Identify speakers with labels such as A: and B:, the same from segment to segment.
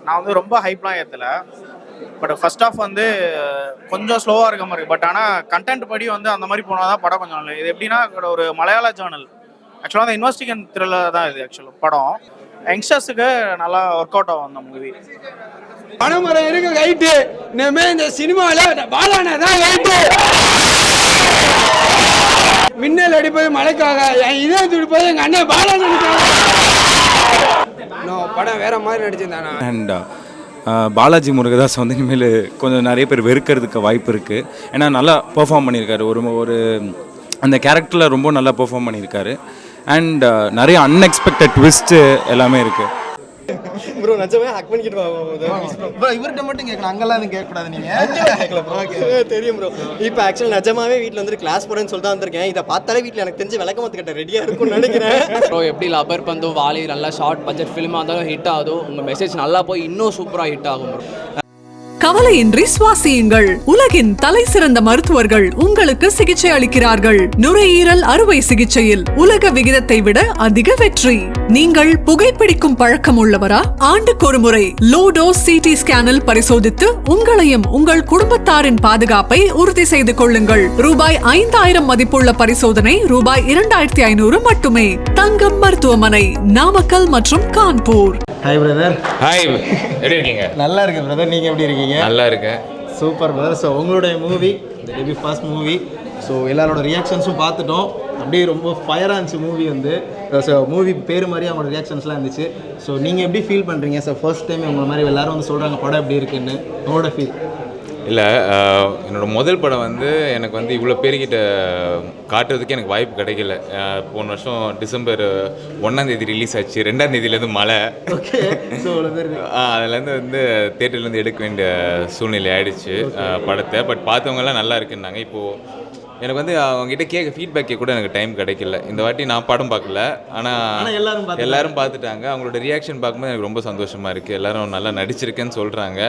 A: நான் வந்து ரொம்ப ஹைப்லாம் ஏற்றலை. பட் ஃபர்ஸ்ட் ஆஃப் வந்து கொஞ்சம் ஸ்லோவாக இருக்க மாதிரி, பட் ஆனால் கண்டென்ட் படி வந்து அந்த மாதிரி போனால் தான் படம் கொஞ்சம் நல்லது. இது எப்படின்னா ஒரு மலையாள ஜேர்னல், ஆக்சுவலாக அந்த இன்வெஸ்டிகேஷன் த்ரில்லர் தான் இது ஆக்சுவலாக படம். யங்ஸ்டர்ஸுக்கு நல்லா ஒர்க் அவுட் ஆகும் அந்த மூவி.
B: பணமரம் இருக்கு ரைட்டு, இனிமே இந்த சினிமாவில் பாலானா தான் ரைட்டு. மின்னல் அடிப்பது மழைக்காக, என் இதயம் துடிப்பது எங்கள் அண்ணன் பாலானனுக்காக. படம் வேற மாதிரி நடிச்சிருந்தானா.
C: அண்ட் பாலாஜி முருகதாஸ் வந்து இனிமேல் கொஞ்சம் நிறைய பேர் வெறுக்கிறதுக்கு வாய்ப்பு இருக்குது. ஏன்னா நல்லா பெர்ஃபார்ம் பண்ணியிருக்காரு, ஒரு அந்த கேரக்டரில் ரொம்ப நல்லா பெர்ஃபார்ம் பண்ணியிருக்காரு. அண்ட் நிறைய அன்எக்ஸ்பெக்டட் ட்விஸ்ட்டு எல்லாமே இருக்குது.
D: ப்ரோ நிஜமே ஹேக் பண்ணிக்கிட்டு ப்ரோ, இவர்கிட்ட மட்டும் கேட்கணும், அங்கெல்லாம் எதுவும் கேட்கக்கூடாது. நீங்கள் தெரியும் ப்ரோ. இப்போ ஆக்சுவலி நிஜமாவே வீட்டில் வந்து கிளாஸ் போகிறேன்னு சொல்லிட்டு வந்திருக்கேன். இதை பார்த்தாலே வீட்டில் எனக்கு தெரிஞ்சு விளக்கமத்து கட்ட ரெடியாக இருக்கும்னு நினைக்கிறேன்.
E: ப்ரோ எப்படி லப்பர் பந்து வாலி நல்லா ஷார்ட் பட்ஜெட் ஃபிலிமாக இருந்தாலும் ஹிட் ஆகுதோ, உங்கள் மெசேஜ் நல்லா போய் இன்னும் சூப்பராக ஹிட் ஆகும் ப்ரோ.
F: கவலையின்றி சுவாசியுங்கள். உலகின் தலை சிறந்த மருத்துவர்கள் உங்களுக்கு சிகிச்சை அளிக்கிறார்கள். நுரையீரல் அறுவை சிகிச்சையில் உலக விகிதத்தை விட அதிக வெற்றி. நீங்கள் புகைப்பிடிக்கும் பழக்கம் உள்ளவரா? ஆண்டுக்கொரு முறை லோ டோஸ் சிடி ஸ்கேனில் பரிசோதித்து உங்களையும் உங்கள் குடும்பத்தாரின் பாதுகாப்பை உறுதி செய்து கொள்ளுங்கள். ரூபாய் 5000 மதிப்புள்ள பரிசோதனை ரூபாய் 2500 மட்டுமே. தங்கம் மருத்துவமனை, நாமக்கல் மற்றும் கான்பூர்.
D: Hi brother.
G: ஹாய், எப்படி இருக்கீங்க?
D: நல்லா இருக்கு பிரதர், நீங்கள் எப்படி இருக்கீங்க?
G: நல்லா இருக்கேன்.
D: Super brother. ஸோ உங்களுடைய மூவி, இந்த டெபியூ ஃபர்ஸ்ட் மூவி, ஸோ எல்லாரோட ரியாக்ஷன்ஸும் பார்த்துட்டோம். அப்படியே ரொம்ப ஃபயராக இருந்துச்சு மூவி வந்து. ஸோ மூவி பேர் மாதிரி அவங்களோட ரியாக்ஷன்ஸ்லாம் இருந்துச்சு. ஸோ நீங்கள் எப்படி ஃபீல் பண்ணுறீங்க சார்? ஃபர்ஸ்ட் டைம் உங்களை மாதிரி எல்லாரும் வந்து சொல்கிறாங்க படம் எப்படி இருக்குன்னு, உங்களோட ஃபீல்?
G: இல்லை, என்னோடய முதல் படம் வந்து எனக்கு வந்து இவ்வளோ பேர்கிட்ட காட்டுறதுக்கு எனக்கு வாய்ப்பு கிடைக்கல. போன வருஷம் டிசம்பர் 1ஆம் தேதி ரிலீஸ் ஆச்சு. 2ஆம் தேதியிலேருந்து மழை.
D: ஓகே. ஸோ
G: அதுலேருந்து வந்து தேட்டர்லேருந்து எடுக்க வேண்டிய சூழ்நிலை ஆயிடுச்சு படத்தை. பட் பார்த்தவங்கலாம் நல்லா இருக்குன்னாங்க. இப்போது எனக்கு வந்து அவங்ககிட்ட கேட்க ஃபீட்பேக்கே கூட எனக்கு டைம் கிடைக்கல. இந்த வாட்டி நான் படம் பார்க்கல, ஆனால் எல்லாரும் பார்த்துட்டாங்க. அவங்களோட ரியாக்ஷன் பார்க்கும்போது எனக்கு ரொம்ப சந்தோஷமாக இருக்குது. எல்லாரும் நல்லா நடிச்சிருக்கேன்னு சொல்கிறாங்க.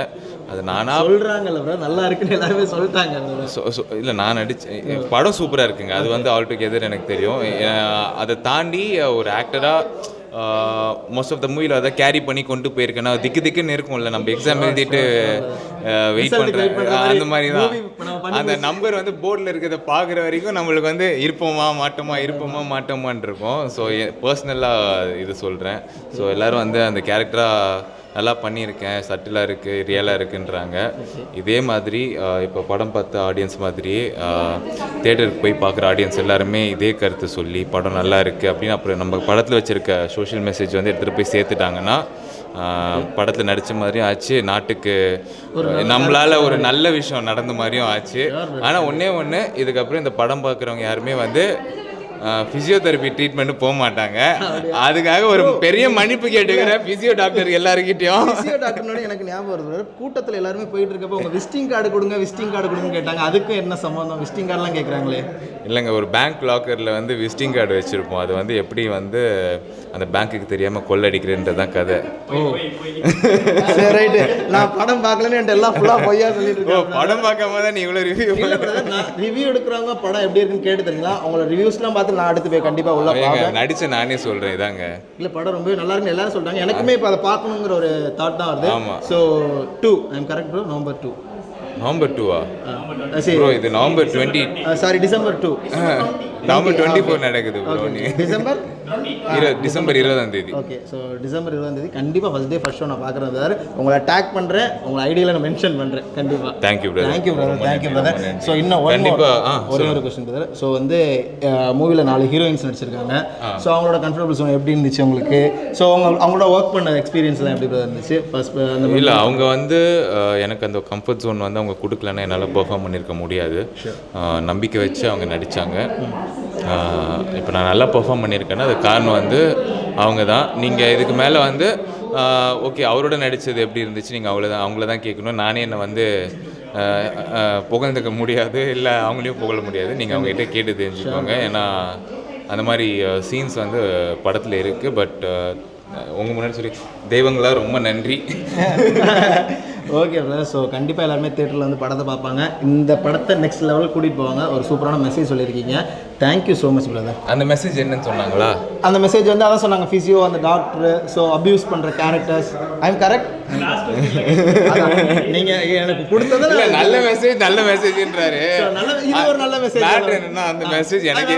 G: அது நானாக
D: சொல்கிறாங்கல்ல, நல்லா இருக்குன்னு எல்லாருமே சொல்லிட்டாங்க.
G: இல்லை, நான் நடித்தேன், படம் சூப்பராக இருக்குங்க. அது வந்து ஆல் டுகெதர் எனக்கு தெரியும். அதை தாண்டி ஒரு ஆக்டராக மோஸ்ட் ஆஃப் த மூவியில் அதை கேரி பண்ணி கொண்டு போயிருக்கேன்னா திக்குன்னு இருக்கும்ல, நம்ம எக்ஸாம் எழுதிட்டு வெயிட் பண்ணுறேன். அந்த மாதிரி தான் அந்த நம்பர் வந்து போர்டில் இருக்கிறத பார்க்குற வரைக்கும் நம்மளுக்கு வந்து இருப்போமா மாட்டோமான் இருக்கும். ஸோ பர்சனலாக இது சொல்கிறேன். ஸோ எல்லோரும் வந்து அந்த கேரக்டராக நல்லா பண்ணியிருக்கேன், சட்டிலாக இருக்குது, ரியலாக இருக்குன்றாங்க. இதே மாதிரி இப்போ படம் பார்த்த ஆடியன்ஸ் மாதிரியே தேட்டருக்கு போய் பார்க்குற ஆடியன்ஸ் எல்லாருமே இதே கருத்து சொல்லி படம் நல்லா இருக்குது அப்படின்னு அப்புறம் நம்ம படத்தில் வச்சுருக்க சோஷியல் மெசேஜ் வந்து எடுத்துகிட்டு போய் சேர்த்துட்டாங்கன்னா படத்தில் நடித்த மாதிரியும் ஆச்சு, நாட்டுக்கு நம்மளால் ஒரு நல்ல விஷயம் நடந்த மாதிரியும் ஆச்சு. ஆனால் ஒன்று இதுக்கப்புறம் இந்த படம் பார்க்குறவங்க யாருமே வந்து ஃபிசியோதெரப்பி ட்ரீட்மெண்ட்டு போக மாட்டாங்க. அதுக்காக ஒரு பெரிய மன்னிப்பு கேட்டுக்கிறேன் ஃபிசியோ டாக்டர் எல்லாருக்கிட்டையும்.
D: ஃபிசியோ டாக்டர்னோட எனக்கு ஞாபகம் வருது, கூட்டத்தில் எல்லாருமே போயிட்டு இருக்கப்போ உங்கள் விசிட்டிங் கார்டு கொடுங்கன்னு கேட்டாங்க. அதுக்கும் என்ன சம்மந்தம்? விசிட்டிங் கார்டெலாம் கேட்குறாங்களே.
G: இல்லைங்க, ஒரு பேங்க் லாக்கரில் வந்து விசிட்டிங் கார்டு வச்சுருப்போம். அது வந்து எப்படி வந்து அந்த பேங்க்குக்கு தெரியாமல் கொள்ளடிக்கிறதுன்றதான் கதை.
D: ஓ சரி, ரைட்டு. நான் படம் பார்க்கலன்னு எல்லாம் ஃபுல்லாக பொய்யா சொல்லிட்டு இருக்கேன்.
G: படம் பார்க்காம தான் நீ இவ்வளோ
D: ரிவ்யூ எடுக்கிறவங்க படம் எப்படி இருக்குன்னு கேட்டு தெரியுங்களா? அவங்களோட ரிவ்யூஸ்லாம் பார்த்து நான் அடுத்து போய் கண்டிப்பாக உள்ள
G: நடிச்ச நானே சொல்கிறேன். இதாங்க இல்லை,
D: படம் ரொம்ப நல்லா இருக்குன்னு எல்லாரும் சொல்கிறாங்க. எனக்குமே இப்போ அதை பார்க்கணுங்கிற ஒரு தாட் தான் வருது.
G: ஆமாம்.
D: So 2 I am correct bro? November 2.
G: November 2ஆ? ப்ரோ இது நவம்பர் 20,
D: சாரி டிசம்பர் 2.
G: நவம்பர் 24 நடக்குது ப்ரோ.
D: டிசம்பர்
G: டிசம்பர் 20ஆம் தேதி.
D: ஓகே. ஸோ டிசம்பர் 20ஆம் தேதி கண்டிப்பாக ஃபர்ஸ்ட் டே ஃபர்ஸ்ட் ஷோ நான் பார்க்குறேன் சார். உங்களை டேக் பண்ணுறேன், உங்களை ஐடியில் நான் மென்ஷன் பண்ணுறேன் கண்டிப்பாக.
G: Thank you brother.
D: ஸோ இன்னும் ஒரே ஒரு கொஸ்டின் பிரதர். ஸோ வந்து மூவியில் 4 ஹீரோயின்ஸ் நடிச்சிருக்காங்க. ஸோ அவங்களோட கம்ஃபர்டபுள் ஜோன் எப்படி இருந்துச்சு உங்களுக்கு? ஸோ அவங்களோட ஒர்க் பண்ண எக்ஸ்பீரியன்ஸ்லாம் எப்படி பிரதர் இருந்துச்சு? ஃபர்ஸ்ட்
G: இல்லை, அவங்க வந்து எனக்கு அந்த கம்ஃபர்ட் ஜோன் வந்து அவங்க கொடுக்கலன்னா என்னால் பெர்ஃபார்ம் பண்ணியிருக்க முடியாது. நம்பிக்கை வச்சு அவங்க நடித்தாங்க. இப்போ நான் நல்லா பெர்ஃபார்ம் பண்ணியிருக்கேன்னா அது காரணம் வந்து அவங்க தான். நீங்கள் இதுக்கு மேலே வந்து ஓகே அவரோட நடித்தது எப்படி இருந்துச்சு நீங்கள் அவங்கள தான் கேட்கணும். நானே என்னை வந்து புகழ்ந்துக்க முடியாது, இல்லை அவங்களையும் புகழ முடியாது. நீங்கள் அவங்ககிட்ட கேட்டு தெரிஞ்சுக்கோங்க. ஏன்னா அந்த மாதிரி சீன்ஸ் வந்து படத்தில் இருக்குது. பட் உங்கள் முன்னாடி சொல்லி தெய்வங்களாக ரொம்ப நன்றி.
D: Okay brother. ஸோ கண்டிப்பாக எல்லாருமே தேட்டரில் வந்து படத்தை பார்ப்பாங்க. இந்த படத்தை நெக்ஸ்ட் லெவலில் கூட்டிகிட்டு போவாங்க. ஒரு சூப்பரான மெசேஜ் சொல்லியிருக்கீங்க. Thank you so much brother.
G: அந்த மெசேஜ் என்னன்னு சொன்னாங்களா?
D: அந்த மெசேஜ் வந்து அதான் சொன்னாங்க, ஃபிசியோ, அந்த டாக்டர், ஸோ அப்யூஸ் பண்ணுற கேரக்டர்ஸ். I am correct? நீங்கள் எனக்கு கொடுத்தது
G: நல்ல மெசேஜ்ன்றாரு.
D: இது ஒரு நல்ல மெசேஜ்.
G: என்னன்னா அந்த மெசேஜ் எனக்கு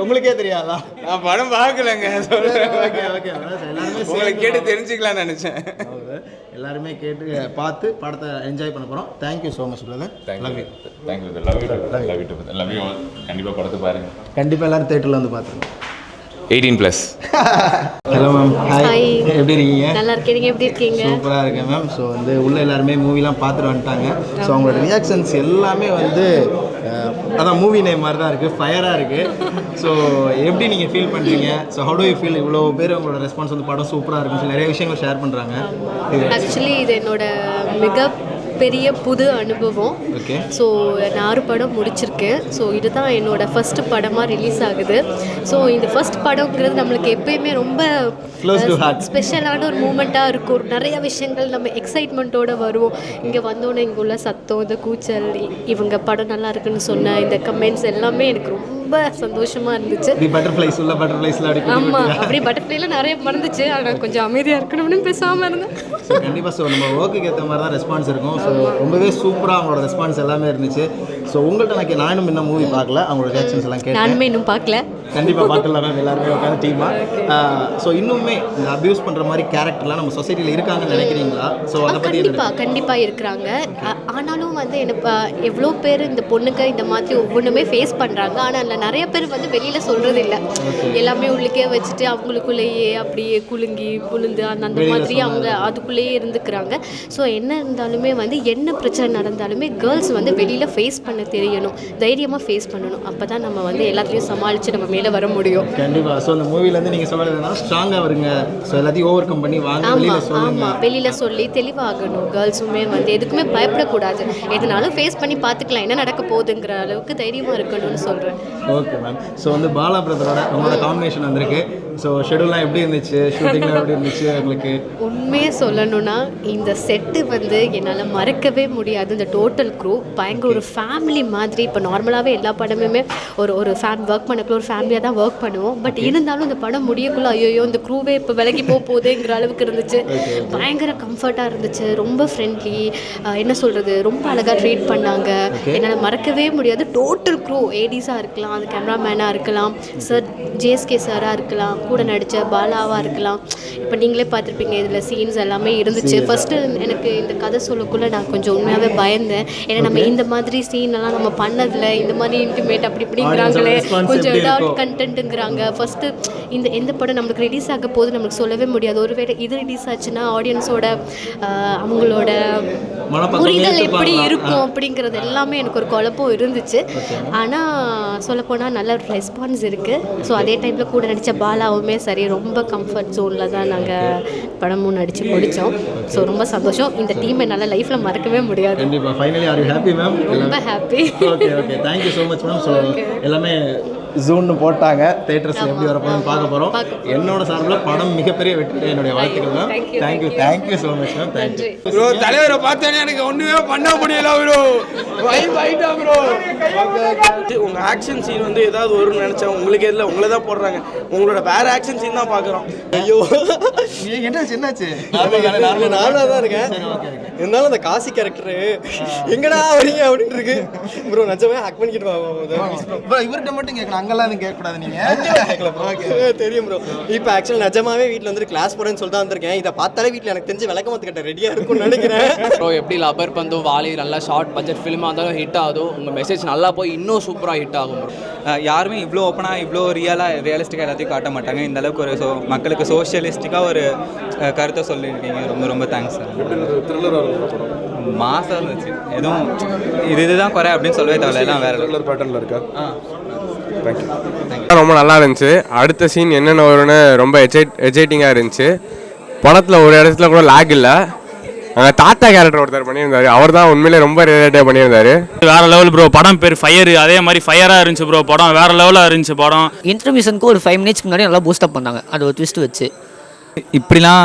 D: உங்களுக்கே தெரியாதா?
G: நான் படம் பார்க்கலங்க.
D: ஓகே ஓகே, எல்லாருமே
G: உங்களை கேட்டு தெரிஞ்சுக்கலாம்னு நினச்சேன்.
D: எல்லாருமே கேட்டு பார்த்து படத்தை என்ஜாய் பண்ண போகிறோம். Thank you so much brother.
G: Thank you. கண்டிப்பாக படத்தை பாருங்க.
D: கண்டிப்பாக எல்லாரும் தேட்டரில் வந்து பார்த்துருங்க.
G: 18+.
D: Hello ma'am. Hi,
H: hi.
D: எப்படி இருக்கீங்க?
H: நல்லா இருக்கேன், நீங்கள் எப்படி இருக்கீங்க?
D: சூப்பராக இருக்கேன் மேம். ஸோ வந்து உள்ள எல்லாருமே மூவிலாம் பார்த்துட்டு வந்துட்டாங்க. ஸோ அவங்களோட ரியாக்ஷன்ஸ் எல்லாமே வந்து அதான் மூவி நேம் மாதிரி தான் இருக்குது, ஃபயராக இருக்குது. ஸோ எப்படி நீங்கள் ஃபீல் பண்ணுறீங்க? So how to you feel? இவ்வளோ பேர் உங்களோட ரெஸ்பான்ஸ் வந்து படம் சூப்பராக இருக்குன்னு சொல்லி நிறைய விஷயங்கள் ஷேர் பண்ணுறாங்க.
H: ஆக்சுவலி இது என்னோட மிக பெரிய புது அனுபவம்.
D: ஓகே.
H: ஸோ நான் 6 படம் முடிச்சிருக்கேன். ஸோ இதுதான் என்னோட ஃபர்ஸ்ட் படமாக ரிலீஸ் ஆகுது. ஸோ இந்த ஃபர்ஸ்ட் படங்கிறது நம்மளுக்கு எப்பயுமே ரொம்ப ஸ்பெஷலான ஒரு மூமெண்ட்டாக இருக்கும். நிறைய விஷயங்கள் நம்ம எக்ஸைட்மெண்ட்டோடு வருவோம். இங்கே வந்தோன்னே இங்கே உள்ள சத்தம், இந்த கூச்சல், இவங்க படம் நல்லா இருக்குன்னு சொன்ன இந்த கமெண்ட்ஸ் எல்லாமே எனக்கு ரொம்ப சந்தோஷமாக இருந்துச்சு.
D: ஆமாம்,
H: அப்படி பட்டர்ஃப்ளைலாம் நிறைய மறந்துச்சு. ஆனால் கொஞ்சம் அமைதியாக இருக்கணும்னு பேசாமல் இருந்தேன்.
D: ஸோ கண்டிப்பாக ஸோ நம்ம ஒர்க்குக்கு ஏற்ற மாதிரி தான் ரெஸ்பான்ஸ் இருக்கும். ஸோ ரொம்பவே சூப்பராக அவங்களோட ரெஸ்பான்ஸ் எல்லாமே இருந்துச்சு. ஸோ உங்கள்கிட்ட நானும் இன்னும் மூவி பார்க்கல, அவங்களோட ரியாக்ஷன்ஸ் எல்லாம் கேட்டேன்.
H: நானுமே இன்னும் பார்க்கல.
D: கண்டிப்பாக பார்க்கலாம் மேம், எல்லாருமே உட்காந்து டீமாக. ஸோ இன்னுமே இந்த அப்யூஸ் பண்ணுற மாதிரி கேரக்டர்லாம் நம்ம சொசைட்டியில் இருக்காங்கன்னு நினைக்கிறீங்களா? ஸோ அதை பற்றி
H: கண்டிப்பாக இருக்கிறாங்க. ஆனாலும் வந்து எனக்கு எவ்வளோ பேர் இந்த பொண்ணுக்கு இந்த மாதிரி ஒவ்வொன்றுமே ஃபேஸ் பண்ணுறாங்க. ஆனால் அதில் நிறைய பேர் வந்து வெளியில் சொல்கிறது இல்லை. எல்லாமே உள்ளுக்கே வச்சுட்டு அவங்களுக்குள்ளேயே அப்படியே குலுங்கி புழுந்து அந்த மாதிரி அவங்க அதுக்குள்ளேயே இருந்துக்கிறாங்க. ஸோ என்ன இருந்தாலுமே வந்து என்ன பிரச்சனை நடந்தாலுமே கேர்ள்ஸ் வந்து வெளியில் ஃபேஸ் பண்ண தெரியணும், தைரியமாக ஃபேஸ் பண்ணணும். அப்போ தான் நம்ம வந்து எல்லாத்தையும் சமாளித்து நம்ம மேலே வர முடியும்.
D: கண்டிப்பாக. ஸோ அந்த மூவிலேருந்து நீங்கள் சொல்கிறதுனா ஸ்ட்ராங்காக வருங்க. ஸோ எல்லாத்தையும் ஓவர் கம் பண்ணி வாங்க,
H: ஆமாம், வெளியில் சொல்லி தெளிவாகணும். கேர்ள்ஸுமே வந்து எதுக்குமே பயப்படக்கூடாது. எதுனாலும் ஃபேஸ் பண்ணி பார்த்துக்கலாம், என்ன நடக்க போகுதுங்கிற அளவுக்கு தைரியமாக இருக்கணும்னு சொல்கிறேன்.
D: Okay ma'am. ஸோ வந்து பாலா பிரதரோட உங்களோட காம்பினேஷன் வந்திருக்கு. ஸோ ஷெடியூல்லாம் எப்படி இருந்துச்சு? ஷூட்டிங்லாம் எப்படி இருந்துச்சு உங்களுக்கு?
H: உண்மையே சொல்லணும்னா இந்த செட்டு வந்து என்னால் மறக்கவே முடியாது. இந்த டோட்டல் க்ரூ பயங்கர ஒரு ஃபேமிலி மாதிரி. இப்போ நார்மலாகவே எல்லா படமுமே ஒரு ஒர்க் பண்ணக்குள்ள ஒரு ஃபேமிலியாக தான் ஒர்க் பண்ணுவோம். பட் இருந்தாலும் இந்த படம் முடியக்குள்ள ஐயோ இந்த க்ரூவே இப்போ விலகி போகுதுங்கிற அளவுக்கு இருந்துச்சு. பயங்கர கம்ஃபர்ட்டாக இருந்துச்சு. ரொம்ப ஃப்ரெண்ட்லி, என்ன சொல்கிறது, ரொம்ப அழகாக ட்ரீட் பண்ணாங்க. என்னால் மறக்கவே முடியாது. டோட்டல் க்ரூ, ஏடிஸாக இருக்கலாம், அது கேமராமேனாக இருக்கலாம், சார் ஜேஎஸ்கே சாராக இருக்கலாம், கூட நடித்த பாலாவாக இருக்கலாம். இப்போ நீங்களே பார்த்துருப்பீங்க, இதில் சீன்ஸ் எல்லாமே இருந்துச்சு. ஃபஸ்ட்டு எனக்கு இந்த கதை சொல்லக்குள்ளே நான் கொஞ்சம் உண்மையாகவே பயந்தேன். ஏன்னா நம்ம இந்த மாதிரி சீனெல்லாம் நம்ம பண்ணதில்லை, இந்த மாதிரி இன்டிமேட் அப்படி இப்படிங்கிறாங்களே, கொஞ்சம் ஏதாவது கண்டென்ட்டுங்கிறாங்க. ஃபஸ்ட்டு எந்த படம் நம்மளுக்கு ரிலீஸ் ஆக போது நம்மளுக்கு சொல்லவே முடியாது. ஒருவேளை இது ரிலீஸ் ஆச்சுன்னா ஆடியன்ஸோட அவங்களோட புரிதல் எப்படி இருக்கும் அப்படிங்கிறது எல்லாமே எனக்கு ஒரு குழப்பம் இருந்துச்சு. ஆனால் சொல்லப்போனால் நல்ல ஒரு ரெஸ்பான்ஸ் இருக்குது. ஸோ அதே டைமில் கூட நடித்த பாலாவுமே சரி, ரொம்ப கம்ஃபர்ட் ஜோனில் தான் நாங்கள் படமும் நடித்து முடித்தோம். ஸோ ரொம்ப சந்தோஷம். இந்த டீம் என்னால் லைஃப்பில் மறக்கவே முடியாது.
D: கண்டிப்பாக. Finally are you happy ma'am?
H: ரொம்ப happy.
D: Okay okay, thank you so much ma'am. So எல்லாமே ஜூன்னு போட்டாங்க, தேட்டர்ஸில் எப்படி வரப்போன்னு பார்க்க போகிறோம். என்னோட சார்பில் படம் மிகப்பெரிய வெற்றி, என்னுடைய வாழ்த்துக்கள் ma'am. Thank you so much ma'am. Thank you
B: bro. தலைவரை பார்த்தேனே எனக்கு ஒன்றுமே பண்ண முடியல ப்ரோ. வைட்டா ப்ரோ. உங்கள் ஆக்ஷன் சீன் வந்து ஏதாவது வரும்னு நினச்சேன். உங்களுக்கு எதில் உங்களை தான் போடுறாங்க. உங்களோட வேறு ஆக்ஷன் சீன் தான் பார்க்குறோம். ஐயோ
D: என்னாச்சு?
I: நானாக தான் இருக்கேன். இருந்தாலும் அந்த காசி கேரக்டரு எங்கடா வரீங்க அப்படின்னு இருக்கு ப்ரோ. நிஜமே ஹேக் பண்ணிக்கிட்டு
D: ப்ரோ. இவர்கிட்ட மட்டும் கேட்கணும், அங்கெல்லாம் எதுவும் கேட்கக்கூடாது நீங்கள்.
I: தெரியும் ப்ரோ. இப்போ ஆக்சுவலாக நிஜமாவே வீட்டில் வந்து கிளாஸ் போகிறேன்னு சொல்லிட்டு தான் வந்திருக்கேன். இதை பார்த்தாலே வீட்டில் எனக்கு தெரிஞ்சு விளக்கமத்துக்கிட்ட ரெடியாக இருக்கும்னு நினைக்கிறேன்.
E: ப்ரோ எப்படி லப்பர் பந்து வாலி நல்லா ஷார்ட் பட்ஜெட் ஃபிலிமாக இருந்தாலும் ஹிட் ஆகுதோ, உங்கள் மெசேஜ் நல்லா போய் இன்னும் சூப்பராக ஹிட் ஆகும் ப்ரோ.
J: யாருமே இவ்வளோ ஓப்பனாக இவ்வளோ ரியலிஸ்டிக்காக எல்லாத்தையும் காட்ட மாட்டாங்க. இந்த அளவுக்கு ஒரு மக்களுக்கு சோஷியலிஸ்டிக்காக ஒரு கருத்தை சொல்லியிருக்கீங்க. ரொம்ப ரொம்ப தேங்க்ஸ் சார். மாசாக இருந்துச்சு. எதுவும் இதுதான் குறை அப்படின்னு சொல்லவே தேவையில்ல, எல்லாம் வேறு
K: பேட்டர்னில் இருக்கா? ரொம்ப நல்லா இருந்துச்சு. அடுத்த சீன் என்னென்ன வரும்னு ரொம்ப எக்ஸைட்டிங்காக இருந்துச்சு. படத்தில் ஒரு இடத்துல கூட லேக் இல்லை. தாத்தா கேரக்டர் ஒருத்தர் பண்ணியிருந்தாரு, அவர் தான் உண்மையிலே ரொம்ப ரிலேட்டிவ் பண்ணியிருந்தாரு.
L: வேற லெவல் ப்ரோ. படம் பேர் ஃபயர், அதே மாதிரி ஃபயராக இருந்துச்சு ப்ரோ. படம் வேற லெவலாக இருந்துச்சு. படம்
M: இன்டர்வியூஷனுக்கு ஒரு 5 மினிட்ஸ்க்கு முன்னாடி நல்லா பூஸ்டப் பண்ணாங்க. அது ஒரு ட்விஸ்ட் வச்சு
J: இப்படிலாம்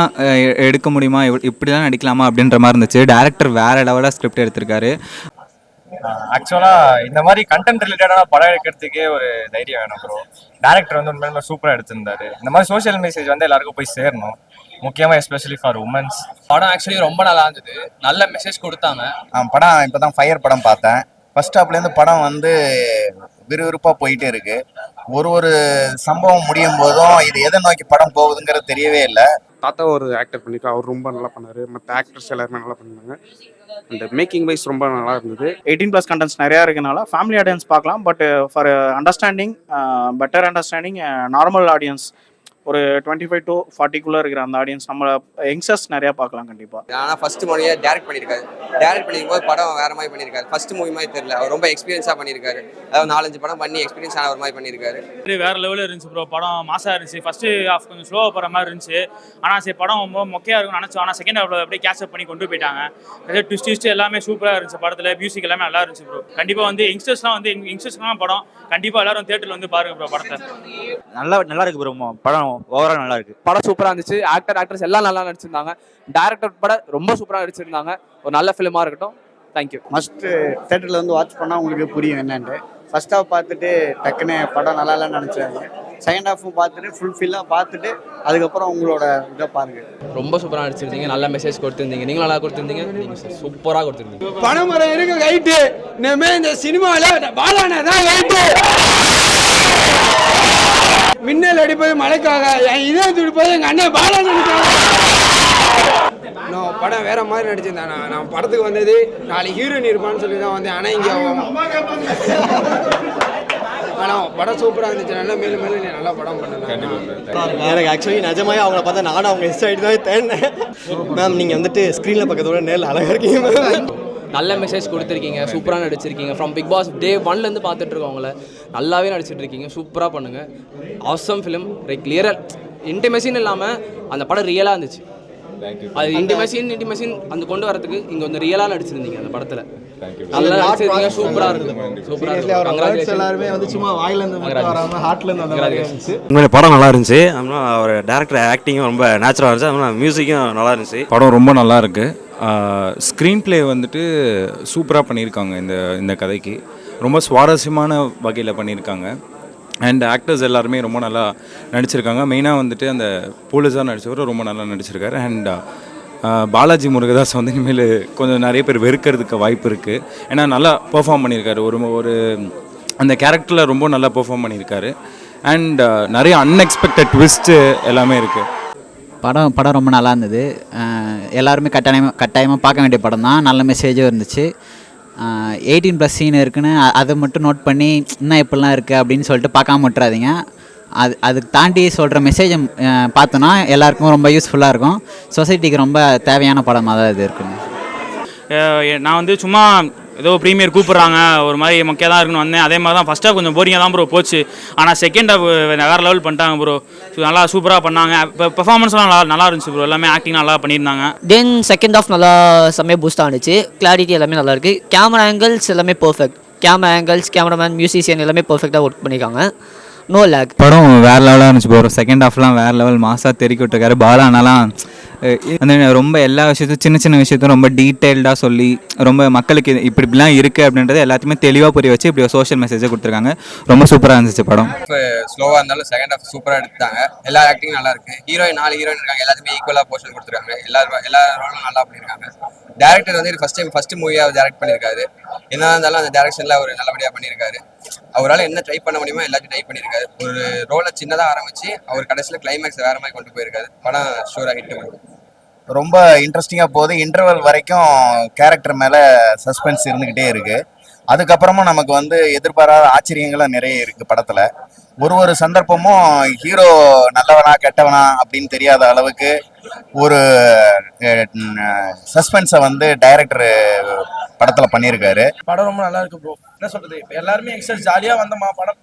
J: எடுக்க முடியுமா, இப்படிலாம் நடிக்கலாமா அப்படின்ற மாதிரி இருந்துச்சு. டேரக்டர் வேறு லெவலாக ஸ்கிரிப்ட் எடுத்திருக்காரு.
N: ஆக்சுவலாக இந்த மாதிரி கண்டென்ட் ரிலேட்டடான படம் எடுக்கிறதுக்கே ஒரு தைரியம் வேணும் ப்ரோ. டேரக்டர் வந்து உண்மையிலுமே சூப்பராக எடுத்திருந்தாரு. இந்த மாதிரி சோஷியல் மெசேஜ் வந்து எல்லாருக்கும் போய் சேரணும், முக்கியமாக எஸ்பெஷலி ஃபார் உமன்ஸ்.
E: படம் ஆக்சுவலி ரொம்ப நல்லா இருந்தது, நல்ல மெசேஜ் கொடுத்தாங்க.
O: படம் இப்போ தான் ஃபயர் படம் பார்த்தேன். ஃபர்ஸ்ட் ஹாப்லேருந்து படம் வந்து விறுவிறுப்பாக போயிட்டே இருக்கு. ஒரு சம்பவம் முடியும் போதும் இது எதை நோக்கி படம் போகுதுங்கிறது தெரியவே இல்லை.
P: தாத்தா ஒரு ஆக்டர் பண்ணியிருக்காரு, அவர் ரொம்ப நல்லா பண்ணார். மற்ற ஆக்டர்ஸ் எல்லாருமே நல்லா பண்ணாங்க. அந்த மேக்கிங் வைஸ் ரொம்ப நல்லா இருந்தது.
A: 18+ கண்டென்ட்ஸ் நிறையா இருக்கனால ஃபேமிலி ஆடியன்ஸ் பார்க்கலாம். But for understanding, better understanding, normal audience ஒரு 25 to 40 இருக்கிற அந்த ஆடியன்ஸ், நம்ம யங்ஸ்டர்ஸ் நிறையா பார்க்கலாம் கண்டிப்பாக.
E: ஆனால் ஃபர்ஸ்ட் மூவியை டேரக்ட் பண்ணியிருக்காரு. டேரக்ட் பண்ணிருக்கும்போது படம் வேறு மாதிரி பண்ணியிருக்காரு. ஃபர்ஸ்ட் மூவி மாதிரி தெரியல, அவர் ரொம்ப எக்ஸ்பீரியன்ஸாக பண்ணியிருக்காரு. அதாவது 4-5 படம் பண்ணி எக்ஸ்பீரியன்ஸ் ஆன ஒரு மாதிரி பண்ணியிருக்காரு.
L: வேற லெவலில் இருந்துச்சு ப்ரோ. படம் மாசாக இருந்துச்சு. ஃபர்ஸ்ட்டு ஹாஃப் கொஞ்சம் ஸ்லோவாக போகிற மாதிரி இருந்துச்சு. ஆனால் சரி படம் ரொம்ப மொக்கையாக இருக்கும்னு நினச்சோம். ஆனால் செகண்ட் ஹாஃபில் அப்படியே கேட்சப் பண்ணி கொண்டு போயிட்டாங்க. அதே ட்விஸ்ட் எல்லாமே சூப்பராக இருந்துச்சு. படத்தில் மியூசிக் எல்லாமே நல்லா இருந்துச்சு ப்ரோ. கண்டிப்பாக வந்து யங்ஸ்டர்ஸ்லாம் படம் கண்டிப்பாக எல்லாரும் தேட்டரில் வந்து பாருங்க ப்ரோ படத்தை.
Q: நல்லா இருக்கு ப்ரோ. படம் ஓவரால் நல்லா இருக்கு.
E: படம் சூப்பராக இருந்துச்சு. ஆக்டர்ஸ் எல்லாம் நல்லா நடிச்சிருந்தாங்க. டைரக்டர் படம் ரொம்ப சூப்பராக நடிச்சிருந்தாங்க. ஒரு நல்ல ஃபிலிமாக இருக்கட்டும். தேங்க்யூ.
R: மஸ்ட் தேட்டரில் வந்து வாட்ச் பண்ணால் உங்களுக்கு புரியும் என்னன்ட்டு. ஃபர்ஸ்ட் ஹாஃப் பார்த்துட்டு டக்குன்னு படம் நல்லா இல்லைன்னு நினச்சாங்க. செகண்ட் ஹாஃபும் பார்த்துட்டு ஃபுல்ஃபில்லாக பார்த்துட்டு அதுக்கப்புறம் உங்களோட இதை பாருங்கள்.
E: ரொம்ப சூப்பராக நடிச்சிருந்தீங்க, நல்ல மெசேஜ் கொடுத்துருந்தீங்க. நீங்களும் நல்லா கொடுத்துருந்தீங்க, நீங்கள் சூப்பராக கொடுத்துருந்தீங்க.
B: பணமரம் இருக்கு கைட்டு இனிமே இந்த சினிமாவில் பாலான தான் கைட்டு. மின்னல் அடிப்பது மழைக்காக, என் இதயம் துடிப்பது எங்கள் அண்ணன் பாலான. நான் படம் வேற மாதிரி நடிச்சிருந்தேன். நான் படத்துக்கு வந்தது 4 ஹீரோயின் இருப்பான்னு சொல்லி தான் வந்தேன். ஆனால் இங்கே ஆனால் படம் சூப்பராக இருந்துச்சு. நல்லா மேலும் மேலும் நீ நல்லா படம் பண்ணேன்.
I: எனக்கு ஆக்சுவலி நிஜமாவே அவங்கள பார்த்தா நானும் அவங்க எஸ் சைடு தான் தேடினேன். மேம் நீங்கள் வந்துட்டு ஸ்க்ரீனில் பார்க்கறதோட நேரில் அழகாக இருக்கீங்க மேம்.
E: நல்ல மெசேஜ் கொடுத்துருக்கீங்க, சூப்பராக நடிச்சிருக்கீங்க. ஃப்ரம் பிக் பாஸ் டே 1லேருந்து பார்த்துட்டு இருக்கோம் உங்களை. நல்லாவே நடிச்சிட்டு இருக்கீங்க, சூப்பராக பண்ணுங்கள். Awesome film. கிளியராக இன்டிமேசின்னு இல்லாமல் அந்த படம் ரியலாக இருந்துச்சு. அது இன்டிமேசின் அந்த கொண்டு வரதுக்கு இங்கே வந்து ரியலாக நடிச்சிருந்தீங்க அந்த படத்தில். நல்லா நடிச்சிருந்தீங்க, சூப்பராக இருக்குது. சூப்பராக
D: எல்லாருமே வந்து சும்மா வாயிலேருந்து மட்டும் வராமல் ஹார்ட்லேருந்து அந்த மாதிரி இருந்துச்சு.
Q: உண்மையிலே படம் நல்லா இருந்துச்சு. அதனால் அவர் டேரக்டர் ஆக்டிங்கும் ரொம்ப நேச்சுரலாக இருந்துச்சு. அதனால் மியூசிக்கும் நல்லா இருந்துச்சு.
C: படம் ரொம்ப நல்லா இருக்கு. ஸ்க்ரீன் ப்ளே வந்துட்டு சூப்பராக பண்ணியிருக்காங்க. இந்த கதைக்கு ரொம்ப சுவாரஸ்யமான வகையில் பண்ணியிருக்காங்க. அண்ட் ஆக்டர்ஸ் எல்லாருமே ரொம்ப நல்லா நடிச்சிருக்காங்க. மெயினாக வந்துட்டு அந்த போலீஸாக நடித்தவர் ரொம்ப நல்லா நடிச்சிருக்காரு. அண்ட் பாலாஜி முருகதாஸ் வந்து இனிமேல் கொஞ்சம் நிறைய பேர் வெறுக்கிறதுக்கு வாய்ப்பு இருக்குது. ஏன்னா நல்லா பெர்ஃபார்ம் பண்ணியிருக்காரு. ஒரு அந்த கேரக்டரில் ரொம்ப நல்லா பெர்ஃபார்ம் பண்ணியிருக்காரு. அண்ட் நிறைய அன்எக்ஸ்பெக்டட் ட்விஸ்ட்டு எல்லாமே இருக்குது.
M: படம் ரொம்ப நல்லா இருந்தது. எல்லாருமே கட்டாயமாக பார்க்க வேண்டிய படம் தான். நல்ல மெசேஜும் இருந்துச்சு. 18+ சீன் இருக்குன்னு அதை மட்டும் நோட் பண்ணி இன்னும் எப்படிலாம் இருக்குது அப்படின்னு சொல்லிட்டு பார்க்காம விட்டுறாதீங்க. அதுக்கு தாண்டி சொல்கிற மெசேஜை பார்த்தோன்னா எல்லாருக்கும் ரொம்ப யூஸ்ஃபுல்லாக இருக்கும். சொசைட்டிக்கு ரொம்ப தேவையான படமாக தான் இது இருக்குங்க.
L: நான் வந்து சும்மா ஏதோ ப்ரீமியர் கூப்பிட்றாங்க ஒரு மாதிரி மொக்கையாக தான் இருக்குன்னு வந்தேன். அதே மாதிரி தான் ஃபஸ்ட் ஹாஃப் கொஞ்சம் போரிங்காக தான் ப்ரோ போச்சு. ஆனால் செகண்ட் ஹாஃப் வேறு லெவல் பண்ணிட்டாங்க ப்ரோ. நல்லா சூப்பராக பண்ணாங்க. இப்போ பெர்ஃபார்மன்ஸ்லாம் நல்லா இருந்துச்சு ப்ரோ. எல்லாமே ஆக்டிங் நல்லா பண்ணியிருந்தாங்க.
M: தென் செகண்ட் ஹாஃப் நல்லா செம்மையாக பூஸ்ட் ஆனிச்சு. கிளாரிட்டி எல்லாமே நல்லா இருக்குது. கேமரா ஆங்கிள்ஸ் எல்லாமே perfect. Camera angles, cameraman, musician எல்லாமே பர்ஃபெக்டாக ஒர்க் பண்ணியிருக்காங்க. No lag.
J: படம் வேறு லெவலாக இருந்துச்சு ப்ரோ. செகண்ட் ஹாஃப்லாம் வேறு லெவல் மாசாக தெறிக்க விட்டுருக்காரு. பாலானாலாம் அந்த ரொம்ப எல்லா விஷயத்தையும் சின்ன விஷயத்தையும் ரொம்ப டீட்டெயில்டாக சொல்லி ரொம்ப மக்களுக்கு இப்படிலாம் இருக்குது அப்படின்றது எல்லாத்தையுமே தெளிவாக புரிய வச்சு இப்படி ஒரு சோஷியல் மெசேஜை கொடுத்துருக்காங்க. ரொம்ப சூப்பராக இருந்துச்சு படம்.
E: ஸ்லோவாக இருந்தாலும் செகண்ட் ஹாஃப் சூப்பராக எடுத்தாங்க. எல்லா ஆக்டிங் நல்லா இருக்குது. 4 ஹீரோயின் இருக்காங்க. எல்லாத்துக்குமே ஈக்குவலாக போர்ஷன் கொடுத்துருக்காங்க. எல்லா ரோலும் நல்லா பண்ணியிருக்காங்க. டேரக்டர் வந்து ஃபர்ஸ்ட் மூவியாக டேரக்ட் பண்ணியிருக்காரு. என்ன இருந்தாலும் அந்த டேரக்ஷனில் அவர் நல்லபடியாக பண்ணியிருக்காரு. அவரால் என்ன ட்ரை பண்ண முடியுமோ எல்லாத்தையும் ட்ரை பண்ணியிருக்காரு. ஒரு ரோலை சின்னதாக ஆரம்பித்து அவர் கடைசியில் கிளைமேக்ஸ் வேறு மாதிரி கொண்டு போயிருக்காரு. படம் ஷூராக ஹிட்.
O: ரொம்ப இன்ட்ரெஸ்டிங்காக போகுது. இன்டர்வல் வரைக்கும் கேரக்டர் மேலே சஸ்பென்ஸ் இருந்துக்கிட்டே இருக்குது. அதுக்கப்புறமும் நமக்கு வந்து எதிர்பாராத ஆச்சரியங்களும் நிறைய இருக்குது படத்தில். ஒரு சந்தர்ப்பமும் ஹீரோ நல்லவனா கெட்டவனா அப்படின்னு தெரியாத அளவுக்கு ஒரு சஸ்பென்ஸை வந்து டைரக்டர் படத்தில் பண்ணியிருக்காரு.
B: படம் ரொம்ப நல்லா இருக்கு ப்ரோ. என்ன சொல்கிறது, எல்லாருமே எக்ஸ்ட்ரா ஜாலியாக வந்தோமா. படம்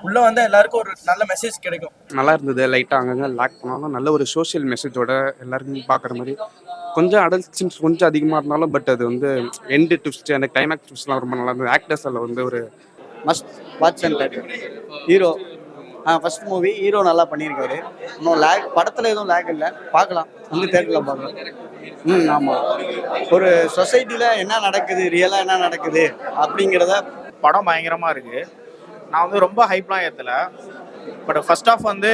B: உள்ளே வந்தால் எல்லாருக்கும் ஒரு நல்ல மெசேஜ் கிடைக்கும்.
P: நல்லா இருந்தது. லைட்டாக அங்கங்கே லேக் பண்ணாலும் நல்ல ஒரு சோஷியல் மெசேஜோட எல்லாருமே பார்க்குற மாதிரி. கொஞ்சம் அடல்ட் சீன்ஸ் கொஞ்சம் அதிகமாக இருந்தாலும் பட் அது வந்து எண்டு ட்விஸ்ட் அந்த கிளைமேக்ஸ் ட்விஸ்ட்லாம் ரொம்ப நல்லா இருந்தது. ஆக்டர்ஸ் அதில் வந்து ஒரு
R: must watch and hero. First movie hero நல்லா பண்ணியிருக்காரு. இன்னும் லேக் படத்தில் எதுவும் லேக் இல்லை. பார்க்கலாம், வந்து தேட்டரில் பார்க்கலாம். ஆமாம். ஒரு சொசைட்டியில் என்ன நடக்குது, ரியலாக என்ன நடக்குது அப்படிங்கிறத.
A: படம் பயங்கரமாக இருக்குது. நான் வந்து ரொம்ப ஹைப்லாம் ஏற்றலை. பட் ஃபர்ஸ்ட் ஆஃப் வந்து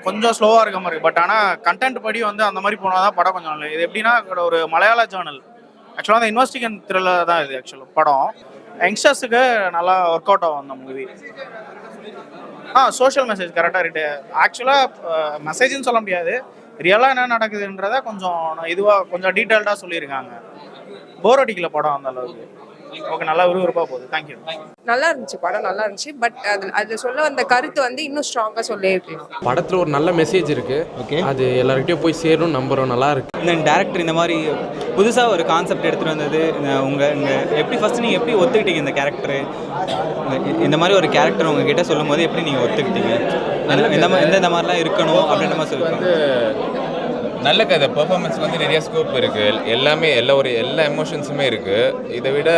A: கொஞ்சம் ஸ்லோவாக இருக்க மாதிரி இருக்குது. பட் ஆனால் கண்டென்ட் படி வந்து அந்த மாதிரி போனால் தான் படம் கொஞ்சம் நல்லா. இது எப்படின்னா ஒரு மலையாள ஜேர்னல். ஆக்சுவலாக அந்த இன்வெஸ்டிகேஷன் த்ரில்லர் தான் இது ஆக்சுவலாக படம். யங்ஸ்டர்ஸுக்கு நல்லா ஒர்க் அவுட் ஆகும் அந்த மூவி. சோஷியல் மெசேஜ் கரெக்டாக இருக்கு. ஆக்சுவலாக மெசேஜ்னு சொல்ல முடியாது, ரியலாக என்ன நடக்குதுன்றத கொஞ்சம் இதுவாக கொஞ்சம் டீட்டெயில்டாக சொல்லியிருக்காங்க. போர் அடிக்கல படம் அந்த அளவுக்கு. ஓகே, நல்லா விறுவிறுப்பாக போகுது. தேங்க்யூ.
S: நல்லா இருந்துச்சு, படம் நல்லா இருந்துச்சு. பட் அது சொல்ல வந்த கருத்து வந்து இன்னும் ஸ்ட்ராங்காக சொல்லியிருக்கலாம்.
B: படத்தில் ஒரு நல்ல மெசேஜ் இருக்குது. ஓகே, அது எல்லார்கிட்டையும் போய் சேரும் நம்புகிறோம். நல்லா இருக்குது.
J: இந்த டேரக்டர் இந்த மாதிரி புதுசாக ஒரு கான்செப்ட் எடுத்துகிட்டு வந்தது. உங்கள் எப்படி ஃபஸ்ட்டு நீங்கள் எப்படி ஒத்துக்கிட்டீங்க இந்த கேரக்டரு? இந்த மாதிரி ஒரு கேரக்டர் உங்ககிட்ட சொல்லும் போது எப்படி நீங்கள் ஒத்துக்கிட்டீங்க? இந்த மாதிரிலாம் இருக்கணும் அப்படின்ற மாதிரி சொல்லுவாங்க.
G: நல்ல கதை, பெர்ஃபார்மன்ஸ் வந்து நிறைய ஸ்கோப் இருக்குது. எல்லாமே எல்லா எமோஷன்ஸுமே இருக்குது. இதை விட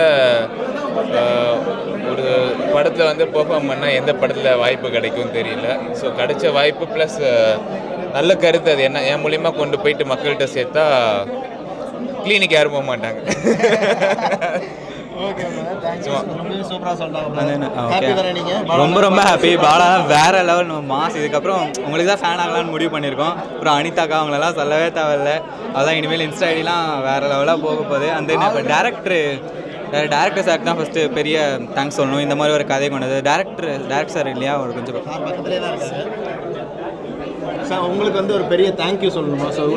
G: ஒரு படத்தில் வந்து பெர்ஃபார்ம் பண்ணால் எந்த படத்தில் வாய்ப்பு கிடைக்கும்னு தெரியல. ஸோ கிடைச்ச வாய்ப்பு ப்ளஸ் நல்ல கருத்து அது என்ன என் மூலிமா கொண்டு போயிட்டு மக்கள்கிட்ட சேர்த்தா கிளினிக் யாரும் போக மாட்டாங்க.
J: ரொம்ப ரொம்ப ஹாப்பி. பாலா வேற லெவல் மாஸ். இதுக்கப்புறம் உங்களுக்கு தான் ஃபேன் ஆகலான்னு முடிவு பண்ணியிருக்கோம். அப்புறம் அனிதாக்கா அவங்களெல்லாம் சொல்லவே தேவையில்ல. அதான் இனிமேல் இன்ஸ்டா ஐடிலாம் வேற லெவலாக போக போகுது. அந்த இப்போ டேரக்டர் சார் தான் ஃபஸ்ட்டு பெரிய தேங்க்ஸ் சொல்லணும். இந்த மாதிரி ஒரு கதை கொண்டது டேரக்டர் சார் இல்லையா, அவர் கொஞ்சம்
D: சார் உங்களுக்கு வந்து ஒரு பெரிய தேங்க்யூ சொல்லணுமா சார்?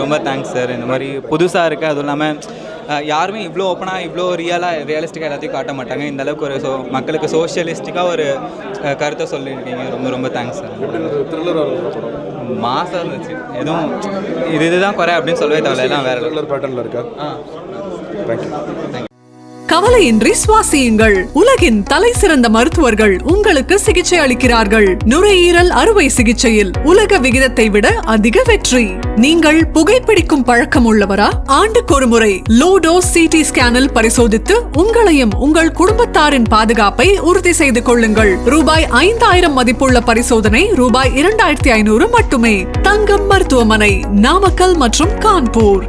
J: ரொம்ப தேங்க்ஸ் சார். இந்த மாதிரி புதுசாக இருக்குது. அதுவும் இல்லாமல் யாருமே இவ்வளோ ஓப்பனாக இவ்வளோ ரியலிஸ்டிக்காக எல்லாத்தையும் காட்ட மாட்டாங்க. இந்த அளவுக்கு ஒரு மக்களுக்கு சோஷியலிஸ்டிக்காக ஒரு கருத்தை சொல்லியிருக்கீங்க. ரொம்ப ரொம்ப தேங்க்ஸ் சார். மாசாக இருந்துச்சு. எதுவும் இதுதான் குறை அப்படின்னு சொல்லவே தேவையில்ல. எல்லாம் வேற
K: பேட்டர்னில் இருக்கா?
J: தேங்க்யூ.
F: கவலையின்றி சுவாசியுங்கள். உலகின் தலை சிறந்த மருத்துவர்கள் உங்களுக்கு சிகிச்சை அளிக்கிறார்கள். நுரையீரல் அறுவை சிகிச்சையில் உலக விகிதத்தை விட அதிக வெற்றி. நீங்கள் புகைப்பிடிக்கும் பழக்கம் உள்ளவரா? ஆண்டுக்கு ஒரு முறை லோ டோஸ் சிடி ஸ்கேனில் பரிசோதித்து உங்களையும் உங்கள் குடும்பத்தாரின் பாதுகாப்பை உறுதி செய்து கொள்ளுங்கள். ரூபாய் 5000 மதிப்புள்ள பரிசோதனை ரூபாய் 2500 மட்டுமே. தங்கம் மருத்துவமனை, நாமக்கல் மற்றும் கான்பூர்.